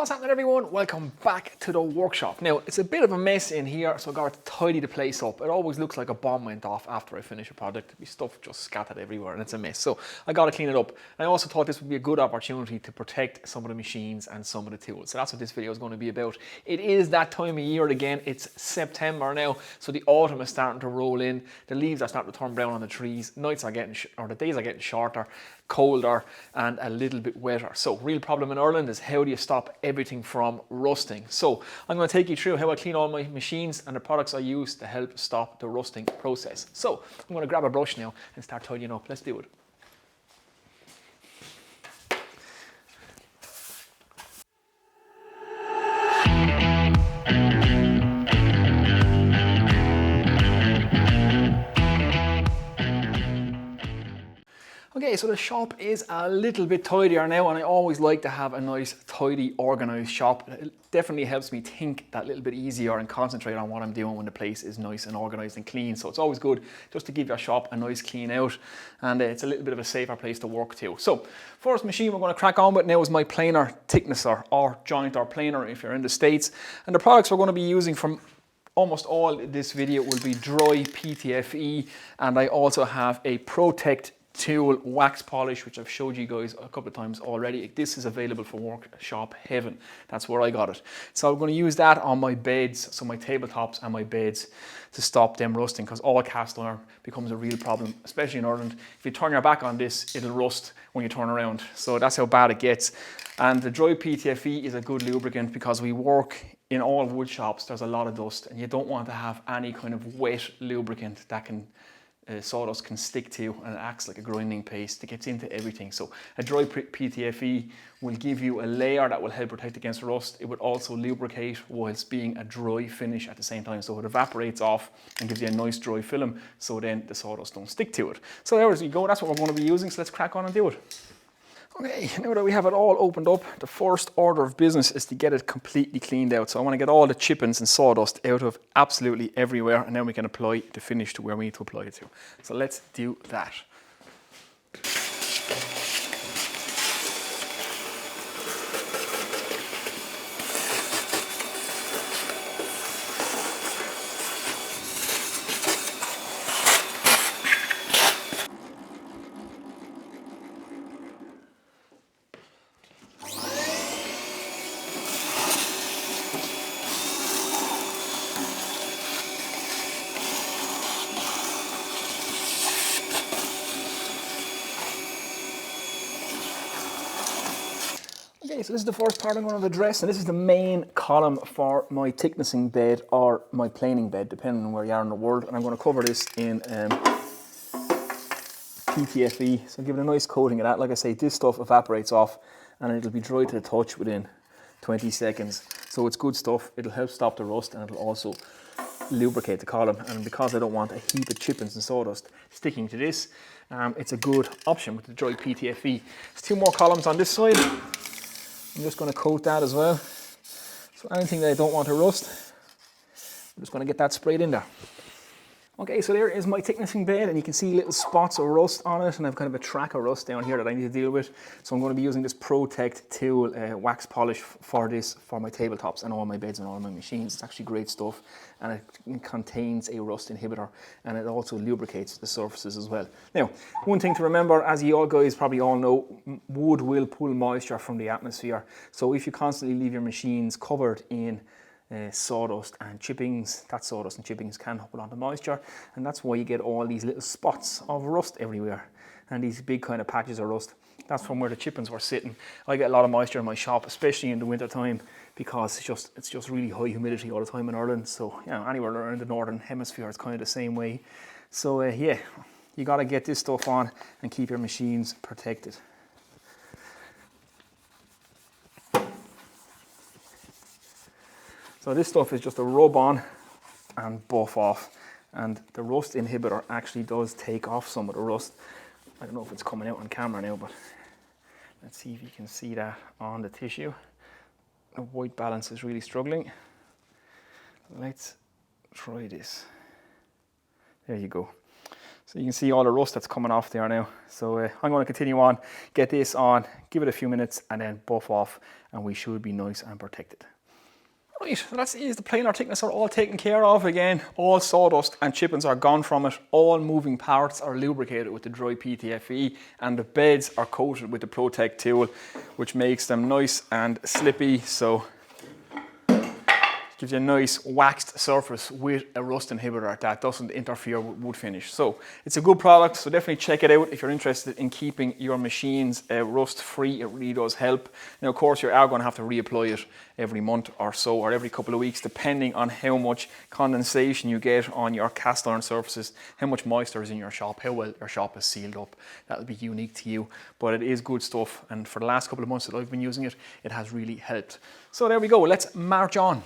What's happening, everyone? Welcome back to the workshop. Now, it's a bit of a mess in here, so I got to tidy the place up. It always looks like a bomb went off after I finish a project. My stuff just scattered everywhere and it's a mess. So I got to clean it up. And I also thought this would be a good opportunity to protect some of the machines and some of the tools. So that's what this video is going to be about. It is that time of year again. It's September now, so the autumn is starting to roll in. The leaves are starting to turn brown on the trees. Nights are getting, or the days are getting shorter, colder and a little bit wetter. So real problem in Ireland is how do you stop everything from rusting? So I'm going to take you through how I clean all my machines and the products I use to help stop the rusting process. So I'm going to grab a brush now and start tidying up. Let's do it. Okay, so the shop is a little bit tidier now, and I always like to have a nice, tidy, organised shop. It definitely helps me think that little bit easier and concentrate on what I'm doing when the place is nice and organised and clean. So it's always good just to give your shop a nice clean out, and it's a little bit of a safer place to work too. So first machine we're going to crack on with now is my planer thicknesser, or joint or planer if you're in the States. And the products we're going to be using from almost all this video will be dry PTFE, and I also have a Protect tool wax polish, which I've showed you guys a couple of times already. This is available for workshop heaven. That's where I got it. So I'm going to use that on my beds, so my tabletops and my beds, to stop them rusting, because all cast iron becomes a real problem, especially in Ireland. If you turn your back on this, it'll rust when you turn around. So that's how bad it gets. And the dry PTFE is a good lubricant, because we work in all wood shops, there's a lot of dust, and you don't want to have any kind of wet lubricant that can sawdust can stick to, and it acts like a grinding paste. It gets into everything. So a dry PTFE will give you a layer that will help protect against rust. It would also lubricate whilst being a dry finish at the same time. So it evaporates off and gives you a nice dry film, so then the sawdust don't stick to it. So there you go, that's what we're going to be using. So let's crack on and do it. Okay, now that we have it all opened up, the first order of business is to get it completely cleaned out. So I want to get all the chippings and sawdust out of absolutely everywhere, and then we can apply the finish to where we need to apply it to. So let's do that. Okay, so this is the first part I'm going to address, and this is the main column for my thicknessing bed or my planing bed, depending on where you are in the world. And I'm going to cover this in PTFE, so give it a nice coating of that. Like I say, this stuff evaporates off and it'll be dry to the touch within 20 seconds. So it's good stuff. It'll help stop the rust, and it'll also lubricate the column. And because I don't want a heap of chippings and sawdust sticking to this, it's a good option with the dry PTFE. There's two more columns on this side. I'm just going to coat that as well. So anything that I don't want to rust, I'm just going to get that sprayed in there. Okay, so there is my thicknessing bed, and you can see little spots of rust on it, and I've kind of a track of rust down here that I need to deal with. So I'm going to be using this Protect tool wax polish for this, for my tabletops and all my beds and all my machines. It's actually great stuff, and it contains a rust inhibitor, and it also lubricates the surfaces as well. Now, one thing to remember, as you all guys probably all know, wood will pull moisture from the atmosphere. So if you constantly leave your machines covered in sawdust and chippings, that sawdust and chippings can hold on to moisture, and that's why you get all these little spots of rust everywhere and these big kind of patches of rust. That's from where the chippings were sitting. I get a lot of moisture in my shop, especially in the winter time, because it's just really high humidity all the time in Ireland. So you know, anywhere around the northern hemisphere it's kind of the same way. So yeah, you got to get this stuff on and keep your machines protected. So this stuff is just a rub on and buff off, and the rust inhibitor actually does take off some of the rust. I don't know if it's coming out on camera now, but let's see if you can see that on the tissue. The white balance is really struggling. Let's try this. There you go. So you can see all the rust that's coming off there now. So I'm going to continue on, get this on, give it a few minutes and then buff off and we should be nice and protected. Right, so that's it. The planer thickness are all taken care of. Again, all sawdust and chippings are gone from it. All moving parts are lubricated with the dry PTFE and the beds are coated with the Protect tool, which makes them nice and slippy. So gives you a nice waxed surface with a rust inhibitor that doesn't interfere with wood finish. So it's a good product, so definitely check it out if you're interested in keeping your machines rust free. It really does help. Now of course you are going to have to reapply it every month or so, or every couple of weeks, depending on how much condensation you get on your cast iron surfaces, how much moisture is in your shop, how well your shop is sealed up. That'll be unique to you, but it is good stuff, and for the last couple of months that I've been using it, it has really helped. So there we go, let's march on.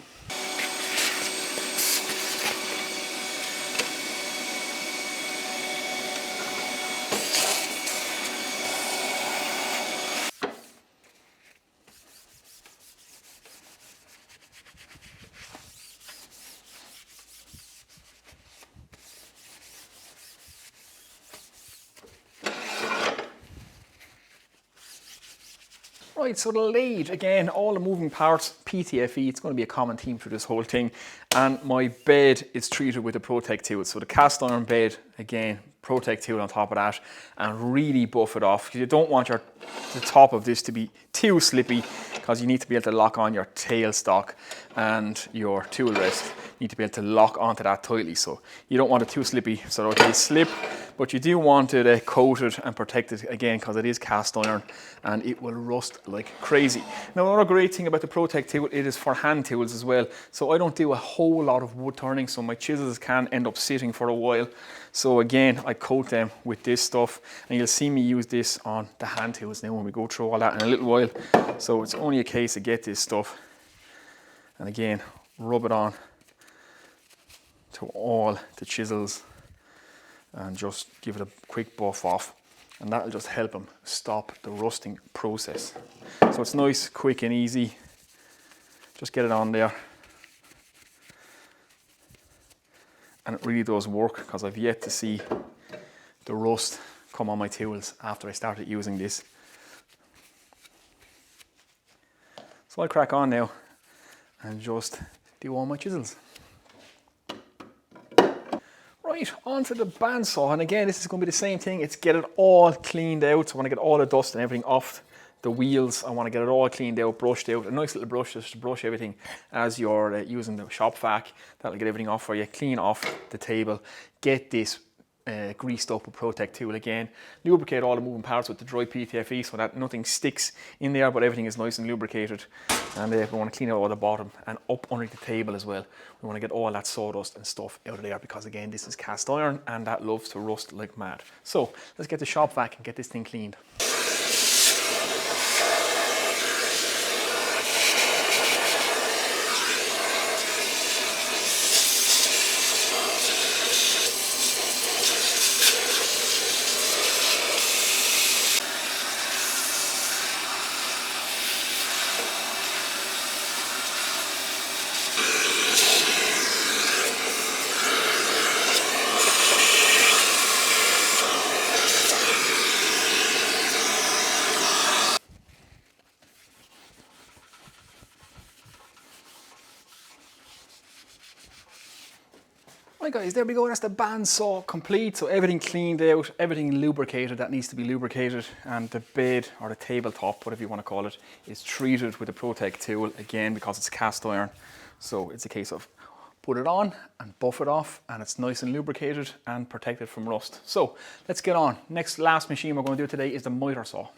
Right, so the lathe, again, all the moving parts, PTFE, it's going to be a common theme through this whole thing. And my bed is treated with a Protect tool. So the cast iron bed, again, Protect tool on top of that, and really buff it off, because you don't want the top of this to be too slippy, because you need to be able to lock on your tailstock and your tool rest. You need to be able to lock onto that tightly, so you don't want it too slippy, so it will slip, but you do want it coated and protected, again, because it is cast iron and it will rust like crazy. Now another great thing about the Protect tool, it is for hand tools as well, so I don't do a whole lot of wood turning, so my chisels can end up sitting for a while. So again, I coat them with this stuff, and you'll see me use this on the hand tools now when we go through all that in a little while. So it's only a case of get this stuff, and again, rub it on to all the chisels and just give it a quick buff off, and that'll just help them stop the rusting process. So it's nice, quick and easy. Just get it on there. And it really does work, because I've yet to see the rust come on my tools after I started using this. So I'll crack on now and just do all my chisels. Right, onto the bandsaw, and again this is going to be the same thing. It's get it all cleaned out. So I want to get all the dust and everything off the wheels. I want to get it all cleaned out, brushed out. A nice little brush just to brush everything as you're using the shop vac. That'll get everything off for you. Clean off the table. Get this greased up with Protect tool again. Lubricate all the moving parts with the dry PTFE so that nothing sticks in there, but everything is nice and lubricated. And we want to clean out all the bottom and up under the table as well. We want to get all that sawdust and stuff out of there, because again this is cast iron and that loves to rust like mad. So let's get the shop vac and get this thing cleaned. Right guys, there we go, that's the bandsaw complete. So everything cleaned out, everything lubricated that needs to be lubricated, and the bed or the tabletop, whatever you want to call it, is treated with the Protect tool, again because it's cast iron. So it's a case of put it on and buff it off, and it's nice and lubricated and protected from rust. So let's get on. Last machine we're going to do today is the miter saw.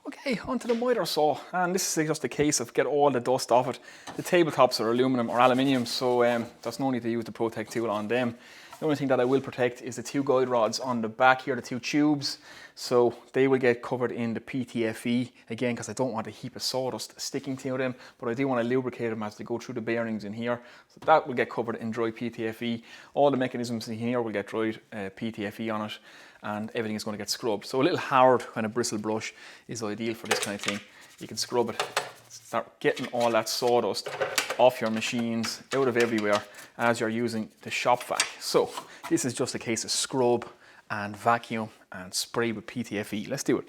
Okay, onto the miter saw, and this is just a case of get all the dust off it. The tabletops are aluminum or aluminium, so there's no need to use the Protect tool on them. The only thing that I will protect is the two guide rods on the back here, the two tubes, so they will get covered in the PTFE, again because I don't want a heap of sawdust sticking to them, but I do want to lubricate them as they go through the bearings in here, so that will get covered in dry PTFE. All the mechanisms in here will get dry PTFE on it, and everything is going to get scrubbed. So a little hard kind of bristle brush is ideal for this kind of thing. You can scrub it, start getting all that sawdust off your machines, out of everywhere as you're using the shop vac. So this is just a case of scrub and vacuum and spray with PTFE. Let's do it.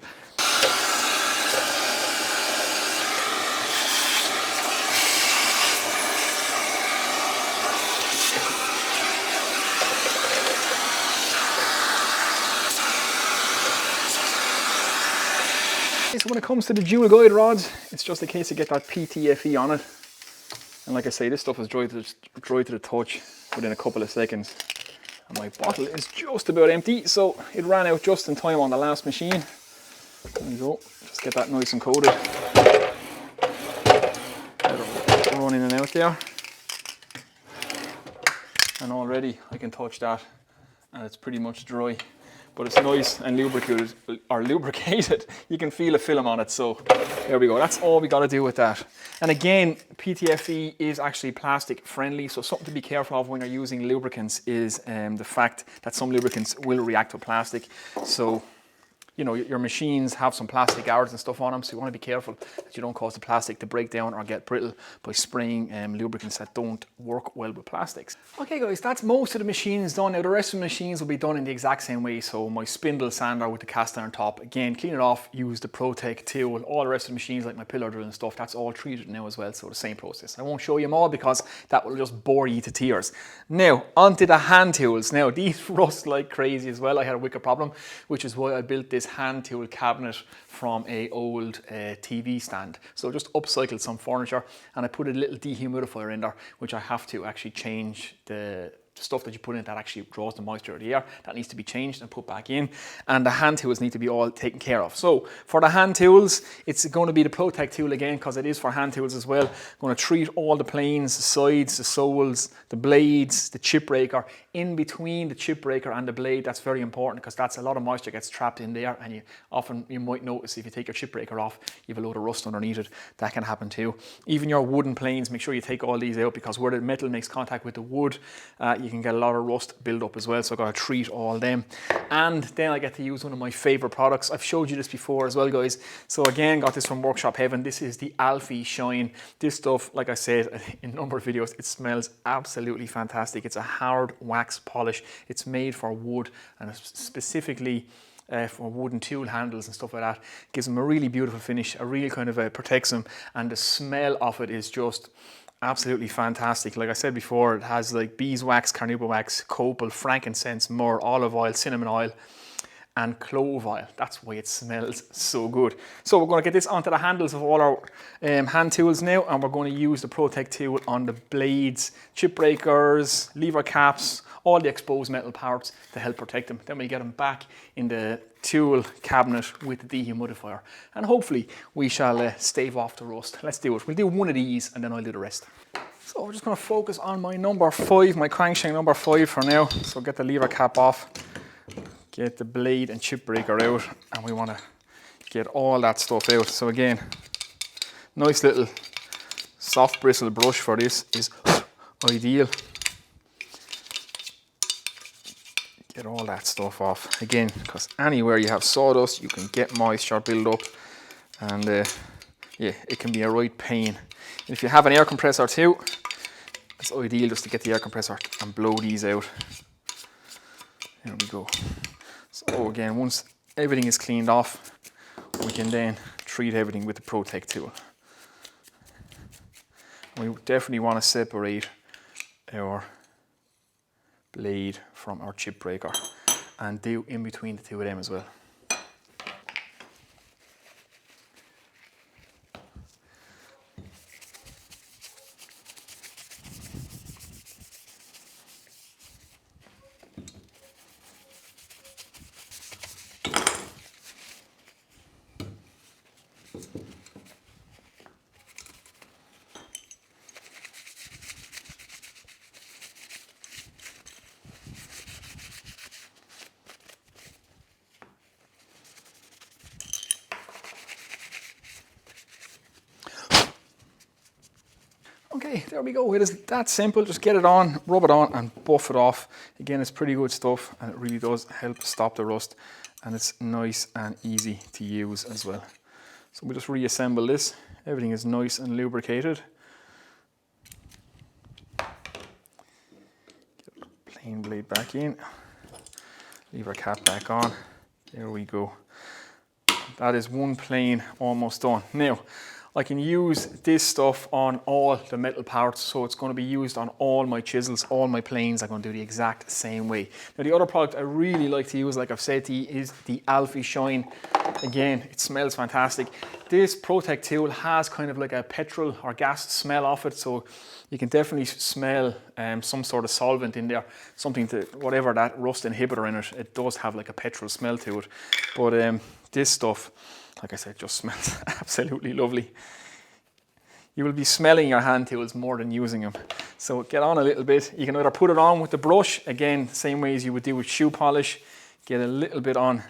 So when it comes to the dual guide rods, it's just a case of get that PTFE on it. And like I say, this stuff is dry to the touch within a couple of seconds. And my bottle is just about empty, so it ran out just in time on the last machine. There we go, just get that nice and coated. Run in and out there. And already I can touch that and it's pretty much dry. But it's nice and lubricated. You can feel a film on it, so there we go. That's all we got to do with that. And again, PTFE is actually plastic friendly, so something to be careful of when you're using lubricants is the fact that some lubricants will react with plastic. So, you know, your machines have some plastic guards and stuff on them, so you want to be careful that you don't cause the plastic to break down or get brittle by spraying lubricants that don't work well with plastics. Okay guys, that's most of the machines done. Now the rest of the machines will be done in the exact same way. So my spindle sander with the cast iron top, again, clean it off, use the Protect tool. All the rest of the machines like my pillar drill and stuff, that's all treated now as well, so the same process. I won't show you them all because that will just bore you to tears. Now, onto the hand tools. Now these rust like crazy as well. I had a wicker problem, which is why I built this hand tool cabinet from a old TV stand. So I just upcycled some furniture and I put a little dehumidifier in there, which I have to actually change the stuff that you put in that actually draws the moisture out of the air. That needs to be changed and put back in, and the hand tools need to be all taken care of. So for the hand tools, it's going to be the Protect tool again, because it is for hand tools as well. I'm going to treat all the planes, the sides, the soles, the blades, the chip breaker, in between the chip breaker and the blade. That's very important because that's a lot of moisture gets trapped in there, and you might notice if you take your chip breaker off, you have a load of rust underneath it. That can happen too. Even your wooden planes, make sure you take all these out, because where the metal makes contact with the wood, you can get a lot of rust build up as well, so I've got to treat all them. And then I get to use one of my favorite products. I've showed you this before as well, guys. So again, got this from Workshop Heaven. This is the Alfie Shine. This stuff, like I said in a number of videos, it smells absolutely fantastic. It's a hard wax polish. It's made for wood and specifically for wooden tool handles and stuff like that. It gives them a really beautiful finish, a real kind of protects them, and the smell of it is just absolutely fantastic. Like I said before, it has like beeswax, carnauba wax, copal, frankincense, myrrh, olive oil, cinnamon oil, and clove oil. That's why it smells so good. So we're going to get this onto the handles of all our hand tools now, and we're going to use the Protect tool on the blades, chip breakers, lever caps, all the exposed metal parts to help protect them. Then we get them back in the tool cabinet with the dehumidifier, and hopefully we shall stave off the rust. Let's do it. We'll do one of these and then I'll do the rest. So we're just going to focus on my number 5, my crankshank number 5 for now. So get the lever cap off, get the blade and chip breaker out, and we want to get all that stuff out. So again, nice little soft bristle brush for this is ideal. Get all that stuff off again, because anywhere you have sawdust you can get moisture build up, and yeah, it can be a right pain. And if you have an air compressor too, it's ideal just to get the air compressor and blow these out. There we go. So again, once everything is cleaned off, we can then treat everything with the Protect tool. We definitely want to separate our blade from our chip breaker and do in between the two of them as well. Okay, there we go. It is that simple. Just get it on, rub it on and buff it off. Again, it's pretty good stuff and it really does help stop the rust, and it's nice and easy to use as well. So we just reassemble this. Everything is nice and lubricated. Get the plain blade back in. Leave our cap back on. There we go. That is one plane almost done. Now, I can use this stuff on all the metal parts, so it's going to be used on all my chisels, all my planes. I'm going to do the exact same way. Now, the other product I really like to use, like I've said to you, is the Alfie Shine. Again, it smells fantastic. This Protect tool has kind of like a petrol or gas smell off it, so you can definitely smell some sort of solvent in there, something to, whatever that rust inhibitor in it, it does have like a petrol smell to it. But this stuff, like I said, just smells absolutely lovely. You will be smelling your hand tools more than using them. So get on a little bit. You can either put it on with the brush, again, same way as you would do with shoe polish. Get a little bit on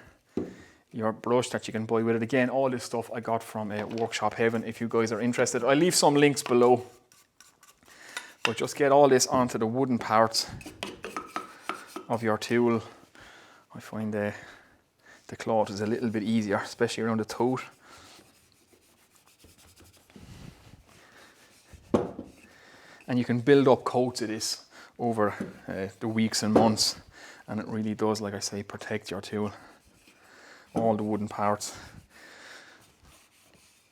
your brush that you can buy with it. Again, all this stuff I got from Workshop Heaven if you guys are interested. I'll leave some links below. But just get all this onto the wooden parts of your tool. I find the cloth is a little bit easier, especially around the throat. And you can build up coats of this over the weeks and months, and it really does, like I say, protect your tool, all the wooden parts.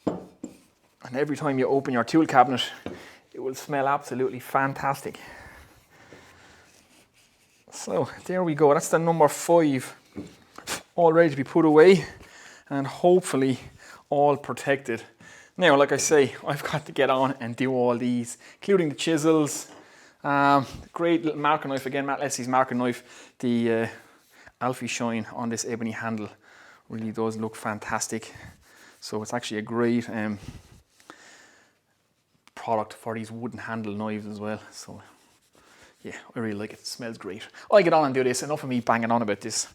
And every time you open your tool cabinet, it will smell absolutely fantastic. So there we go, that's the number 5. All ready to be put away and hopefully all protected. Now, like I say, I've got to get on and do all these, including the chisels. Great little marking knife, again, Matt Leslie's marking knife. The Alfie Shine on this ebony handle really does look fantastic. So it's actually a great product for these wooden handle knives as well. So yeah, I really like it, it smells great. I'll get on and do this, enough of me banging on about this.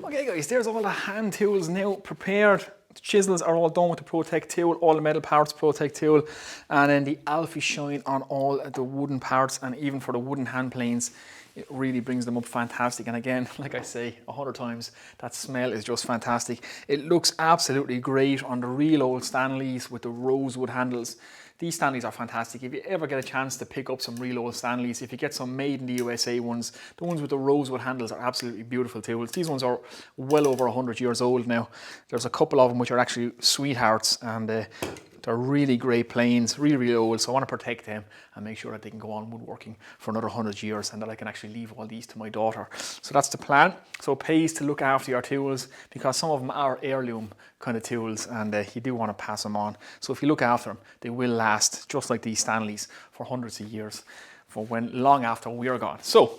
Okay guys, there's all the hand tools now prepared. The chisels are all done with the Protect tool, all the metal parts Protect tool, and then the Alfie Shine on all the wooden parts, and even for the wooden hand planes, it really brings them up fantastic. And again, like I say 100 times, that smell is just fantastic. It looks absolutely great on the real old Stanleys with the rosewood handles. These Stanleys are fantastic. If you ever get a chance to pick up some real old Stanleys, if you get some made in the USA ones, the ones with the rosewood handles are absolutely beautiful tools. These ones are well over 100 years old now. There's a couple of them which are actually sweethearts, and they're really great planes, really, really old. So I want to protect them and make sure that they can go on woodworking for another 100 years and that I can actually leave all these to my daughter. So that's the plan. So it pays to look after your tools because some of them are heirloom kind of tools, and you do want to pass them on. So if you look after them, they will last just like these Stanleys for hundreds of years, for when long after we are gone. So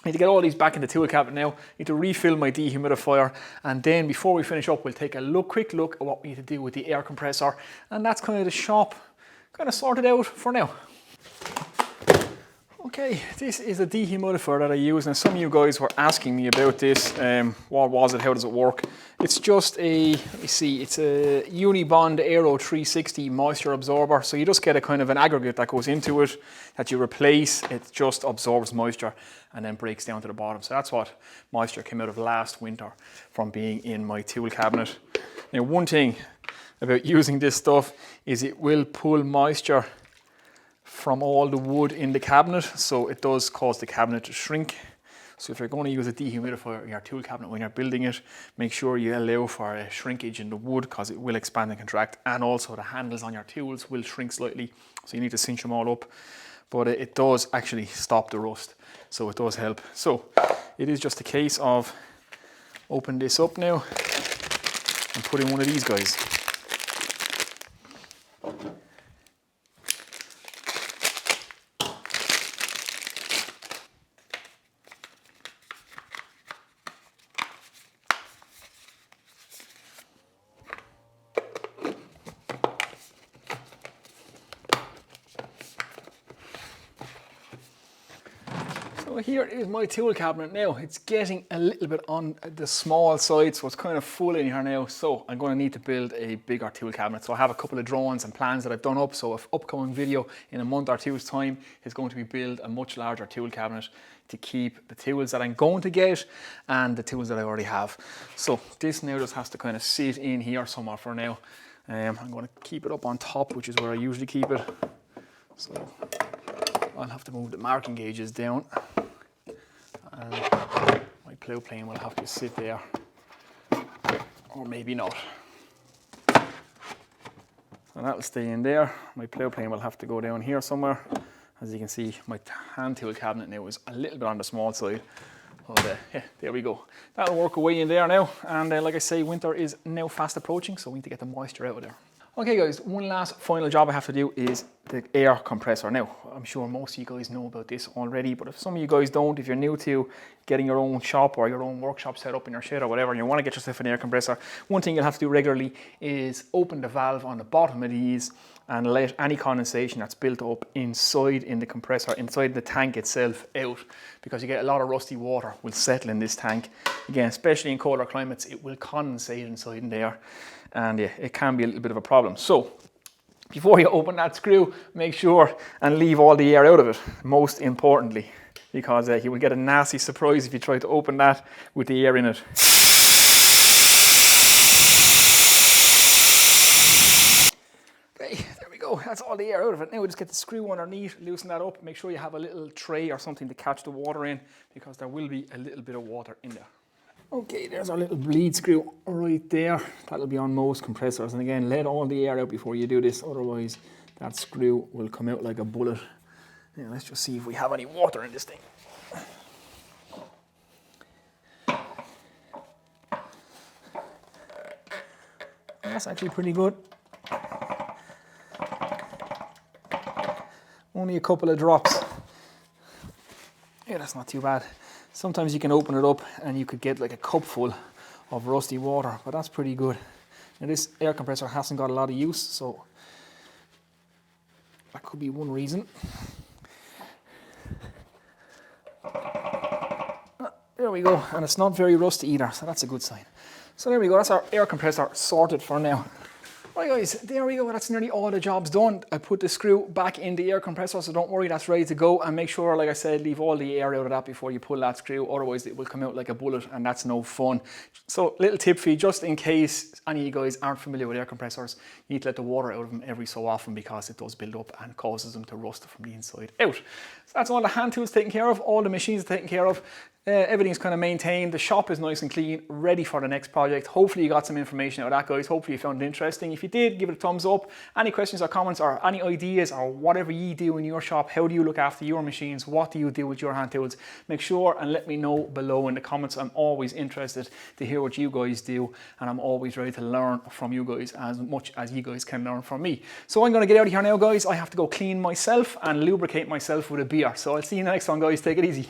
I need to get all these back in the tool cabinet now. I need to refill my dehumidifier, and then before we finish up, we'll take a quick look at what we need to do with the air compressor, and that's kind of the shop kind of sorted out for now. Okay, this is a dehumidifier that I use, and some of you guys were asking me about this. What was it? How does it work? It's just a, let me see, it's a Unibond Aero 360 moisture absorber. So you just get a kind of an aggregate that goes into it that you replace. It just absorbs moisture and then breaks down to the bottom. So that's what moisture came out of last winter from being in my tool cabinet. Now, one thing about using this stuff is it will pull moisture from all the wood in the cabinet, so it does cause the cabinet to shrink. So if you're going to use a dehumidifier in your tool cabinet when you're building it, make sure you allow for a shrinkage in the wood because it will expand and contract, and also the handles on your tools will shrink slightly, so you need to cinch them all up. But it does actually stop the rust, so it does help. So it is just a case of open this up now and put in one of these guys. So here is my tool cabinet now. It's getting a little bit on the small side, so it's kind of full in here now. So I'm going to need to build a bigger tool cabinet. So I have a couple of drawings and plans that I've done up. So an upcoming video in a month or two's time is going to be build a much larger tool cabinet to keep the tools that I'm going to get and the tools that I already have. So this now just has to kind of sit in here somewhere for now. I'm going to keep it up on top, which is where I usually keep it. So I'll have to move the marking gauges down. And my plough plane will have to sit there, or maybe not. And that'll stay in there. My plough plane will have to go down here somewhere. As you can see, my hand tool cabinet now is a little bit on the small side. But yeah, there we go. That'll work away in there now. And like I say, winter is now fast approaching, so we need to get the moisture out of there. Okay guys, one last final job I have to do is the air compressor. Now, I'm sure most of you guys know about this already, but if some of you guys don't, if you're new to getting your own shop or your own workshop set up in your shed or whatever, and you want to get yourself an air compressor, one thing you'll have to do regularly is open the valve on the bottom of these and let any condensation that's built up inside in the compressor, inside the tank itself, out, because you get a lot of rusty water will settle in this tank. Again, especially in colder climates, it will condensate inside in there, and yeah, it can be a little bit of a problem. So before you open that screw, make sure and leave all the air out of it, most importantly, because you will get a nasty surprise if you try to open that with the air in it. Okay, there we go, that's all the air out of it. Now we just get the screw underneath, loosen that up, make sure you have a little tray or something to catch the water in, because there will be a little bit of water in there. Okay, there's our little bleed screw right there. That'll be on most compressors. And again, let all the air out before you do this, otherwise that screw will come out like a bullet. Now let's just see if we have any water in this thing. That's actually pretty good. Only a couple of drops. Yeah, that's not too bad. Sometimes you can open it up and you could get like a cup full of rusty water, but that's pretty good. Now this air compressor hasn't got a lot of use, so that could be one reason. There we go, and it's not very rusty either, so that's a good sign. So there we go, that's our air compressor sorted for now. Right guys, there we go, that's nearly all the jobs done. I put the screw back in the air compressor, so don't worry, that's ready to go. And make sure, like I said, leave all the air out of that before you pull that screw, otherwise it will come out like a bullet and that's no fun. So little tip for you, just in case any of you guys aren't familiar with air compressors, you need to let the water out of them every so often, because it does build up and causes them to rust from the inside out. So that's all the hand tools taken care of, all the machines taken care of. Everything's kind of maintained. The shop is nice and clean, ready for the next project. Hopefully you got some information out of that, guys. Hopefully you found it interesting. If you did, give it a thumbs up. Any questions or comments or any ideas or whatever you do in your shop, how do you look after your machines? What do you do with your hand tools? Make sure and let me know below in the comments. I'm always interested to hear what you guys do, and I'm always ready to learn from you guys as much as you guys can learn from me. So I'm going to get out of here now, guys. I have to go clean myself and lubricate myself with a beer. So I'll see you next time, guys. Take it easy.